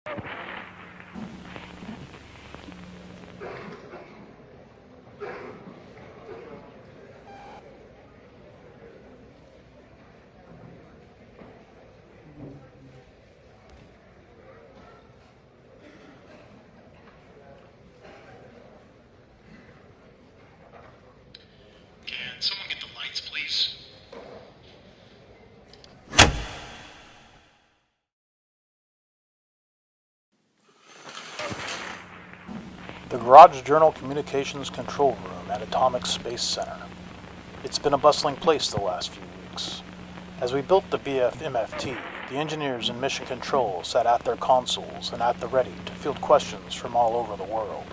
Can someone get the lights, please? The Garage Journal Communications Control Room at Atomic Space Center. It's been a bustling place the last few weeks. As we built the BF MFT, the engineers in Mission Control sat at their consoles and at the ready to field questions from all over the world.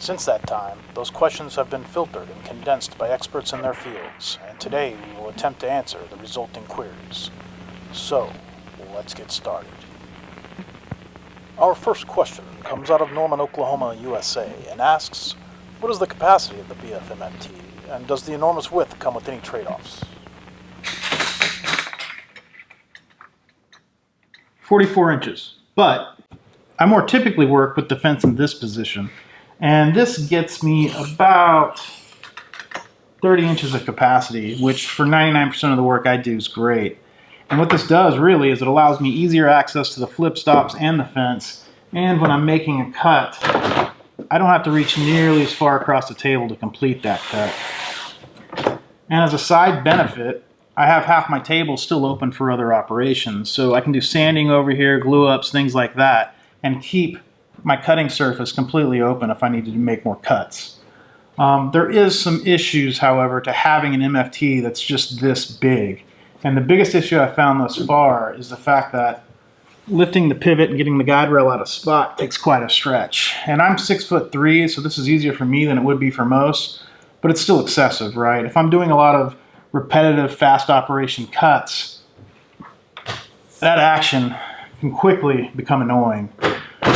Since that time, those questions have been filtered and condensed by experts in their fields, and today we will attempt to answer the resulting queries. So, let's get started. Our first question comes out of Norman, Oklahoma, USA, and asks, what is the capacity of the BF MFT, and does the enormous width come with any trade-offs? 44 inches, but I more typically work with the fence in this position, and this gets me about 30 inches of capacity, which for 99% of the work I do is great. And what this does really is it allows me easier access to the flip stops and the fence, and when I'm making a cut, I don't have to reach nearly as far across the table to complete that cut. And as a side benefit, I have half my table still open for other operations, so I can do sanding over here, glue ups, things like that, and keep my cutting surface completely open if I need to make more cuts. There is some issues, however, to having an MFT that's just this big. And the biggest issue I've found thus far is the fact that lifting the pivot and getting the guide rail out of spot takes quite a stretch. And I'm 6'3", so this is easier for me than it would be for most, but it's still excessive, right? If I'm doing a lot of repetitive fast operation cuts, that action can quickly become annoying.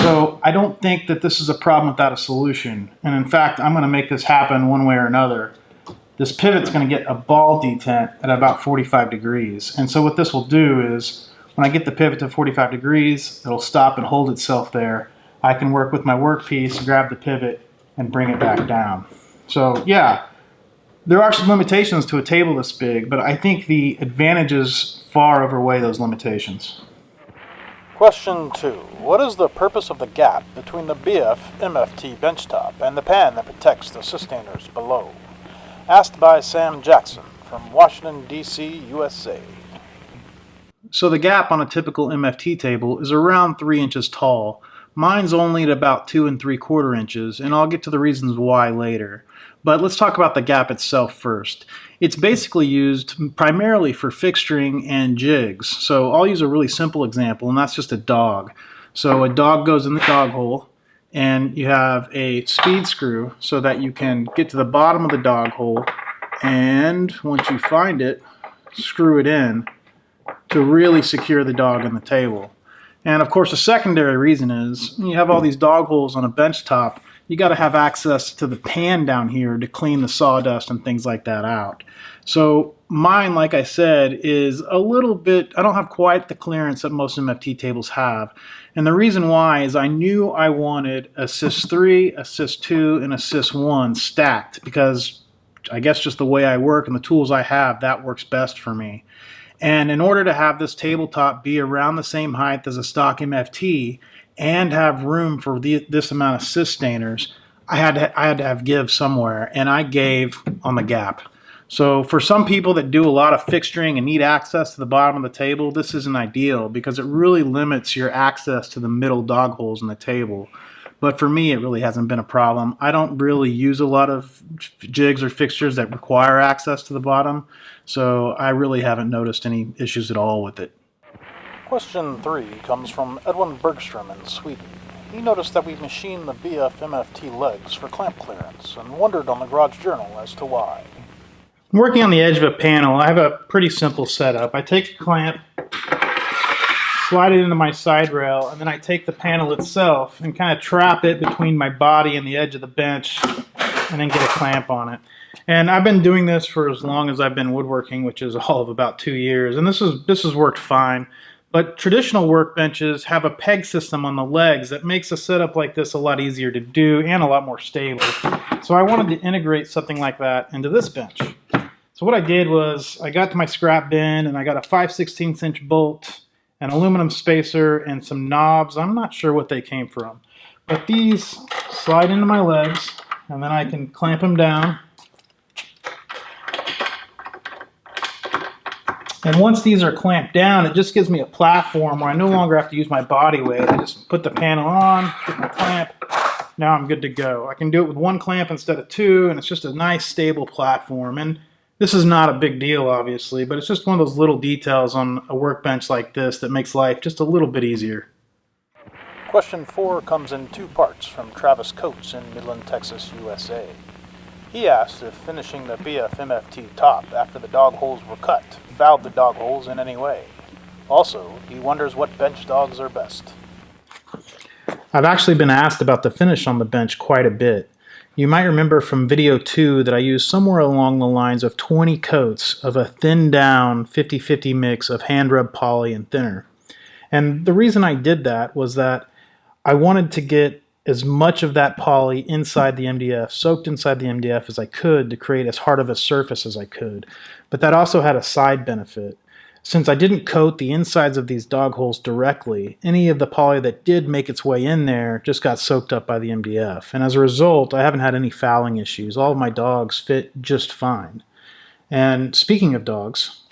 So I don't think that this is a problem without a solution. And in fact, I'm going to make this happen one way or another. This pivot's going to get a ball detent at about 45 degrees. And so what this will do is, when I get the pivot to 45 degrees, it'll stop and hold itself there. I can work with my workpiece, grab the pivot, and bring it back down. So yeah, there are some limitations to a table this big, but I think the advantages far outweigh those limitations. Question 2. What is the purpose of the gap between the BF MFT benchtop and the pan that protects the sustainers below? Asked by Sam Jackson from Washington, D.C., USA. So the gap on a typical MFT table is around 3 inches tall. Mine's only at about 2 3/4 inches, and I'll get to the reasons why later. But let's talk about the gap itself first. It's basically used primarily for fixturing and jigs. So I'll use a really simple example, and that's just a dog. So a dog goes in the dog hole, and you have a speed screw so that you can get to the bottom of the dog hole, and once you find it, screw it in to really secure the dog in the table. And of course, a secondary reason is when you have all these dog holes on a bench top, you got to have access to the pan down here to clean the sawdust and things like that out. So mine, like I said, is a little bit, I don't have quite the clearance that most MFT tables have. And the reason why is I knew I wanted a Sys 3, a Sys 2, and a Sys 1 stacked because I guess just the way I work and the tools I have, that works best for me. And in order to have this tabletop be around the same height as a stock MFT and have room for this amount of sustainers, I had to have give somewhere, and I gave on the gap. So for some people that do a lot of fixturing and need access to the bottom of the table, this isn't ideal because it really limits your access to the middle dog holes in the table. But for me, it really hasn't been a problem. I don't really use a lot of jigs or fixtures that require access to the bottom, so I really haven't noticed any issues at all with it. Question 3 comes from Edwin Bergstrom in Sweden. He noticed that we machined the BF MFT legs for clamp clearance and wondered on the Garage Journal as to why. Working on the edge of a panel, I have a pretty simple setup. I take the clamp, slide it into my side rail, and then I take the panel itself and kind of trap it between my body and the edge of the bench and then get a clamp on it. And I've been doing this for as long as I've been woodworking, which is all of about 2 years, and this has worked fine. But traditional workbenches have a peg system on the legs that makes a setup like this a lot easier to do and a lot more stable. So I wanted to integrate something like that into this bench. So what I did was I got to my scrap bin and I got a 5/16 inch bolt, an aluminum spacer, and some knobs. I'm not sure what they came from. But these slide into my legs, and then I can clamp them down. And once these are clamped down, it just gives me a platform where I no longer have to use my body weight. I just put the panel on, get my clamp, now I'm good to go. I can do it with one clamp instead of two, and it's just a nice, stable platform. And this is not a big deal, obviously, but it's just one of those little details on a workbench like this that makes life just a little bit easier. Question 4 comes in 2 parts from Travis Coates in Midland, Texas, USA. He asked if finishing the BF MFT top after the dog holes were cut fouled the dog holes in any way. Also, he wonders what bench dogs are best. I've actually been asked about the finish on the bench quite a bit. You might remember from video 2 that I used somewhere along the lines of 20 coats of a thinned down 50-50 mix of hand rub poly and thinner. And the reason I did that was that I wanted to get as much of that poly inside the MDF, soaked inside the MDF as I could to create as hard of a surface as I could. But that also had a side benefit. Since I didn't coat the insides of these dog holes directly, any of the poly that did make its way in there just got soaked up by the MDF. And as a result, I haven't had any fouling issues. All of my dogs fit just fine. And speaking of dogs,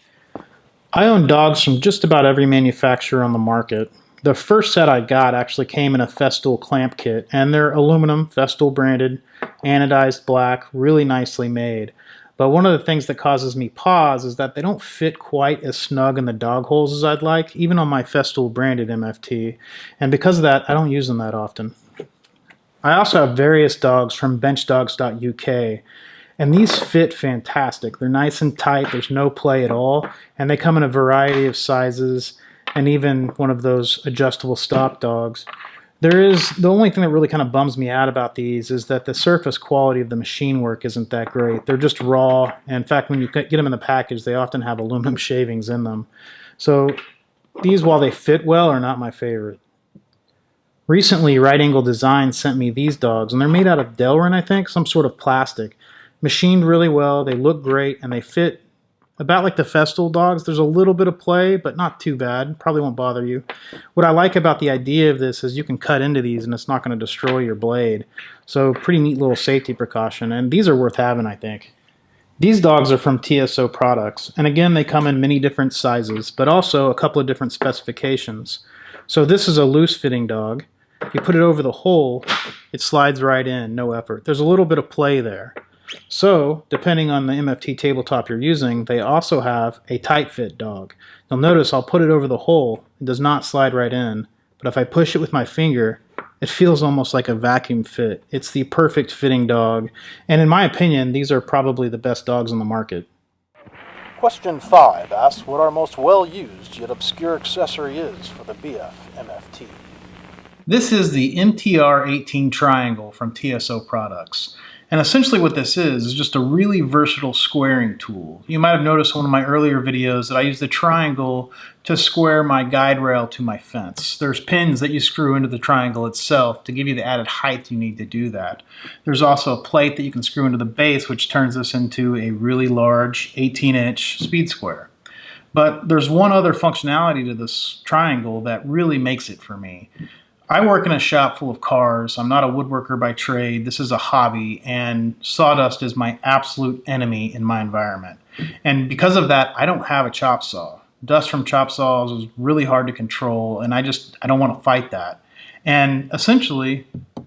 I own dogs from just about every manufacturer on the market. The first set I got actually came in a Festool clamp kit, and they're aluminum, Festool branded, anodized black, really nicely made. But one of the things that causes me pause is that they don't fit quite as snug in the dog holes as I'd like, even on my Festool branded MFT. And because of that, I don't use them that often. I also have various dogs from benchdogs.uk, and these fit fantastic. They're nice and tight, there's no play at all, and they come in a variety of sizes, and even one of those adjustable stop dogs. The only thing that really kind of bums me out about these is that the surface quality of the machine work isn't that great. They're just raw. And in fact, when you get them in the package, they often have aluminum shavings in them. So these, while they fit well, are not my favorite. Recently, Right Angle Design sent me these dogs, and they're made out of Delrin, I think, some sort of plastic. Machined really well, they look great, and they fit about like the Festool dogs. There's a little bit of play, but not too bad. Probably won't bother you. What I like about the idea of this is you can cut into these and it's not going to destroy your blade. So pretty neat little safety precaution, and these are worth having, I think. These dogs are from TSO Products, and again, they come in many different sizes, but also a couple of different specifications. So this is a loose-fitting dog. You put it over the hole, it slides right in, no effort. There's a little bit of play there. So, depending on the MFT tabletop you're using, they also have a tight fit dog. You'll notice I'll put it over the hole. It does not slide right in, but if I push it with my finger, it feels almost like a vacuum fit. It's the perfect fitting dog, and in my opinion, these are probably the best dogs on the market. Question 5 asks what our most well-used yet obscure accessory is for the BF MFT. This is the MTR18 Triangle from TSO Products. And essentially what this is just a really versatile squaring tool. You might have noticed in one of my earlier videos that I use the triangle to square my guide rail to my fence. There's pins that you screw into the triangle itself to give you the added height you need to do that. There's also a plate that you can screw into the base, which turns this into a really large 18-inch speed square. But there's one other functionality to this triangle that really makes it for me. I work in a shop full of cars. I'm not a woodworker by trade. This is a hobby, and sawdust is my absolute enemy in my environment. And because of that, I don't have a chop saw. Dust from chop saws is really hard to control, and I don't want to fight that. And essentially,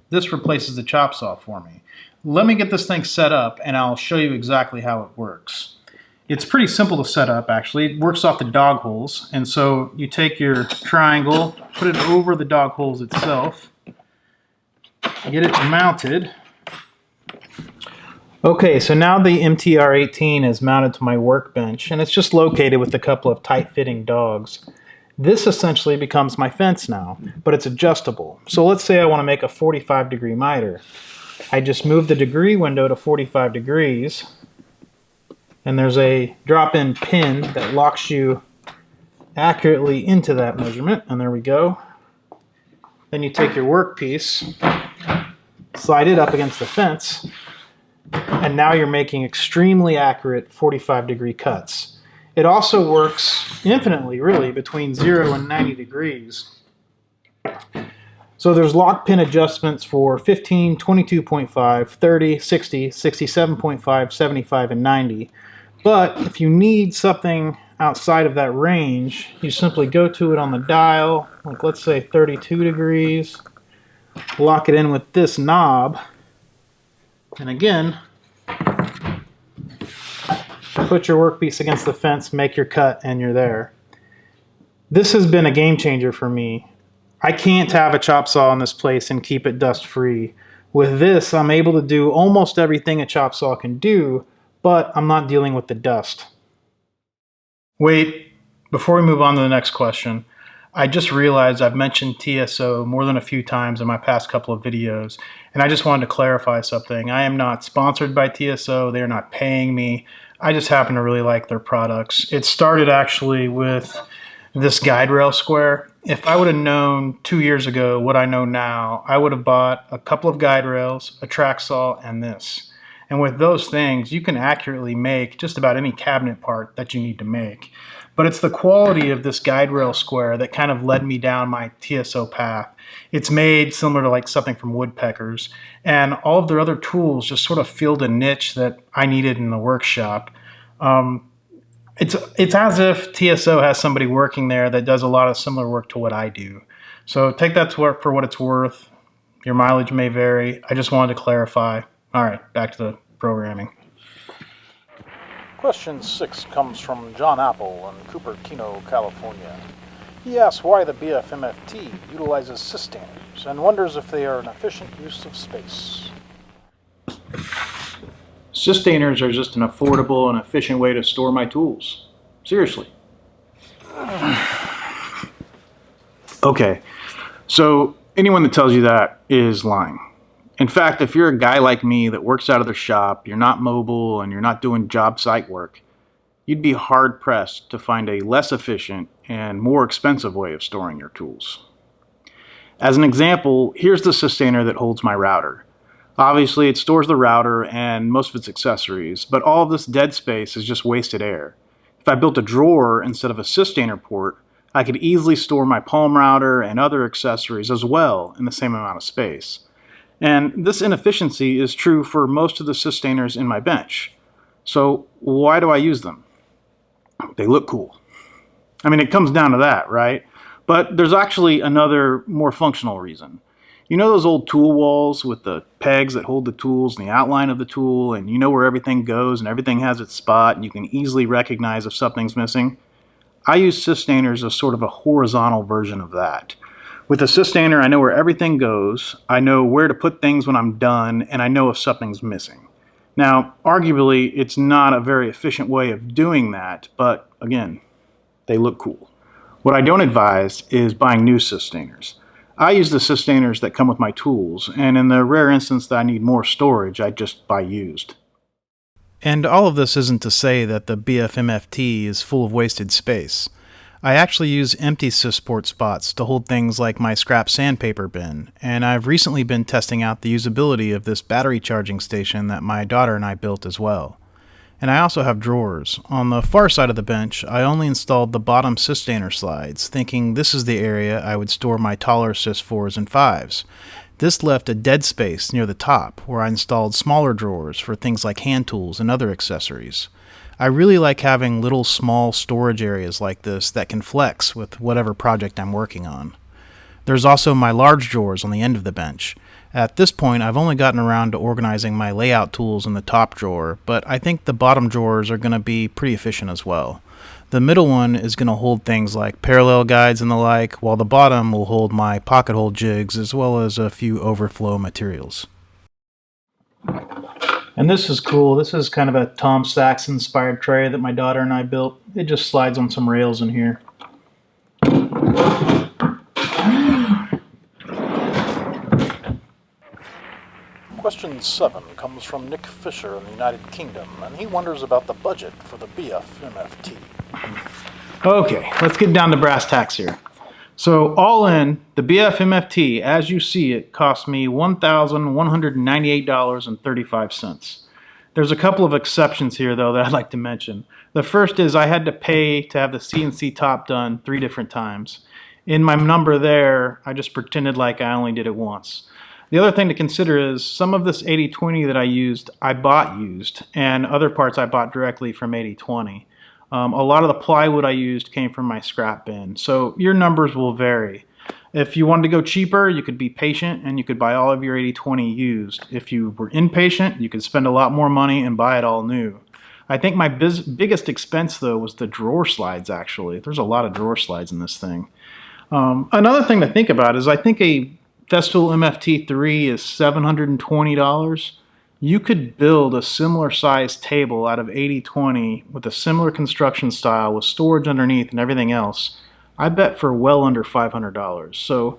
this replaces the chop saw for me. Let me get this thing set up, and I'll show you exactly how it works. It's pretty simple to set up, actually. It works off the dog holes. And so you take your triangle, put it over the dog holes itself, get it mounted. Okay, so now the MTR18 is mounted to my workbench, and it's just located with a couple of tight-fitting dogs. This essentially becomes my fence now, but it's adjustable. So let's say I want to make a 45-degree miter. I just move the degree window to 45 degrees, and there's a drop-in pin that locks you accurately into that measurement, and there we go. Then you take your workpiece, slide it up against the fence, and now you're making extremely accurate 45-degree cuts. It also works infinitely, really, between 0 and 90 degrees. So there's lock pin adjustments for 15, 22.5, 30, 60, 67.5, 75, and 90. But if you need something outside of that range, you simply go to it on the dial, like let's say 32 degrees, lock it in with this knob, and again, put your workpiece against the fence, make your cut, and you're there. This has been a game changer for me. I can't have a chop saw in this place and keep it dust free. With this, I'm able to do almost everything a chop saw can do, but I'm not dealing with the dust. Wait, before we move on to the next question, I just realized I've mentioned TSO more than a few times in my past couple of videos, and I just wanted to clarify something. I am not sponsored by TSO. They're not paying me. I just happen to really like their products. It started actually with this guide rail square. If I would have known 2 years ago what I know now, I would have bought a couple of guide rails, a track saw, and this. And with those things, you can accurately make just about any cabinet part that you need to make. But it's the quality of this guide rail square that kind of led me down my TSO path. It's made similar to like something from Woodpeckers, and all of their other tools just sort of filled a niche that I needed in the workshop. It's as if TSO has somebody working there that does a lot of similar work to what I do. So take that to work for what it's worth. Your mileage may vary. I just wanted to clarify. All right, back to the programming. Question 6 comes from John Apple in Cupertino, California. He asks why the BF MFT utilizes sustainers and wonders if they are an efficient use of space. Sustainers are just an affordable and efficient way to store my tools. Seriously. Okay, so anyone that tells you that is lying. In fact, if you're a guy like me that works out of their shop, you're not mobile, and you're not doing job site work, you'd be hard-pressed to find a less efficient and more expensive way of storing your tools. As an example, here's the sustainer that holds my router. Obviously, it stores the router and most of its accessories, but all of this dead space is just wasted air. If I built a drawer instead of a sustainer port, I could easily store my palm router and other accessories as well in the same amount of space. And this inefficiency is true for most of the sustainers in my bench. So why do I use them? They look cool. I mean, it comes down to that, right? But there's actually another more functional reason. You know those old tool walls with the pegs that hold the tools and the outline of the tool, and you know where everything goes and everything has its spot and you can easily recognize if something's missing? I use sustainers as sort of a horizontal version of that. With a sustainer, I know where everything goes, I know where to put things when I'm done, and I know if something's missing. Now, arguably, it's not a very efficient way of doing that, but again, they look cool. What I don't advise is buying new sustainers. I use the sustainers that come with my tools, and in the rare instance that I need more storage, I just buy used. And all of this isn't to say that the BF MFT is full of wasted space. I actually use empty sysport spots to hold things like my scrap sandpaper bin, and I've recently been testing out the usability of this battery charging station that my daughter and I built as well. And I also have drawers. On the far side of the bench, I only installed the bottom sustainer slides, thinking this is the area I would store my taller Sys 4s and 5s. This left a dead space near the top, where I installed smaller drawers for things like hand tools and other accessories. I really like having little small storage areas like this that can flex with whatever project I'm working on. There's also my large drawers on the end of the bench. At this point, I've only gotten around to organizing my layout tools in the top drawer, but I think the bottom drawers are going to be pretty efficient as well. The middle one is going to hold things like parallel guides and the like, while the bottom will hold my pocket hole jigs as well as a few overflow materials. And this is cool. This is kind of a Tom Sachs inspired tray that my daughter and I built. It just slides on some rails in here. Question 7 comes from Nick Fisher in the United Kingdom, and he wonders about the budget for the BF MFT. Okay, let's get down to brass tacks here. So all in, the BF MFT, as you see it, cost me $1,198.35. There's a couple of exceptions here, though, that I'd like to mention. The first is I had to pay to have the CNC top done 3 different times. In my number there, I just pretended like I only did it once. The other thing to consider is some of this 80/20 that I used, I bought used, and other parts I bought directly from 80/20. A lot of the plywood I used came from my scrap bin, so your numbers will vary. If you wanted to go cheaper, you could be patient and you could buy all of your 80/20 used. If you were impatient, you could spend a lot more money and buy it all new. I think my biggest expense, though, was the drawer slides, actually. There's a lot of drawer slides in this thing. Another thing to think about is I think a Festool MFT3 is $720. You could build a similar size table out of 80/20 with a similar construction style with storage underneath and everything else, I bet for well under $500. So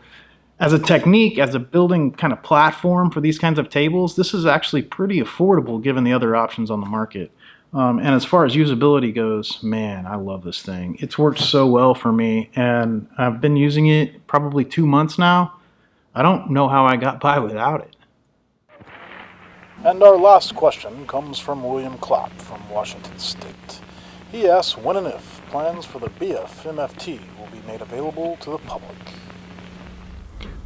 as a technique, as a building kind of platform for these kinds of tables, this is actually pretty affordable given the other options on the market. And as far as usability goes, man, I love this thing. It's worked so well for me, and I've been using it probably 2 months now. I don't know how I got by without it. And our last question comes from William Clapp from Washington State. He asks when and if plans for the BF MFT will be made available to the public.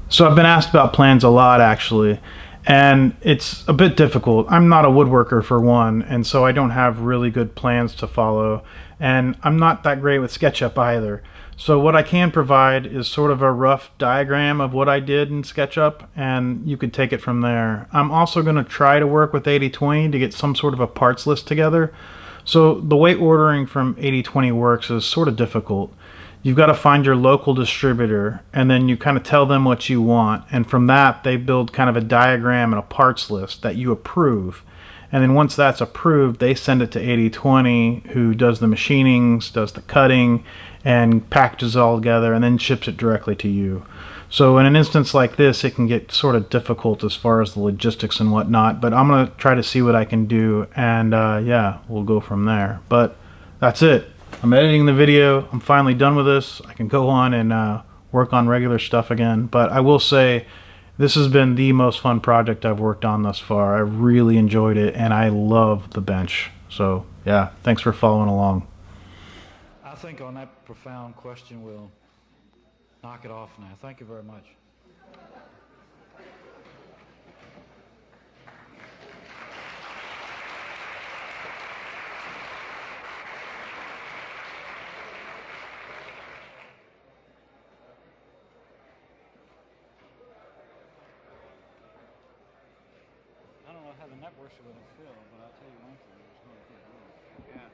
So I've been asked about plans a lot, actually, and it's a bit difficult. I'm not a woodworker, for one, and so I don't have really good plans to follow, and I'm not that great with SketchUp either. So what I can provide is sort of a rough diagram of what I did in SketchUp, and you could take it from there. I'm also going to try to work with 80/20 to get some sort of a parts list together. So the way ordering from 80/20 works is sort of difficult. You've got to find your local distributor, and then you kind of tell them what you want, and from that they build kind of a diagram and a parts list that you approve. And then once that's approved, they send it to 80/20, who does the machinings, does the cutting, and packages it all together, and then ships it directly to you. So in an instance like this, it can get sort of difficult as far as the logistics and whatnot, but I'm going to try to see what I can do, and yeah, we'll go from there. But that's it. I'm editing the video. I'm finally done with this. I can go on and work on regular stuff again, but I will say this has been the most fun project I've worked on thus far. I really enjoyed it, and I love the bench. So yeah, thanks for following along. I think on that profound question, we'll knock it off now. Thank you very much. I don't know how the networks are going to feel, but I'll tell you one thing, there's no good news. Yeah.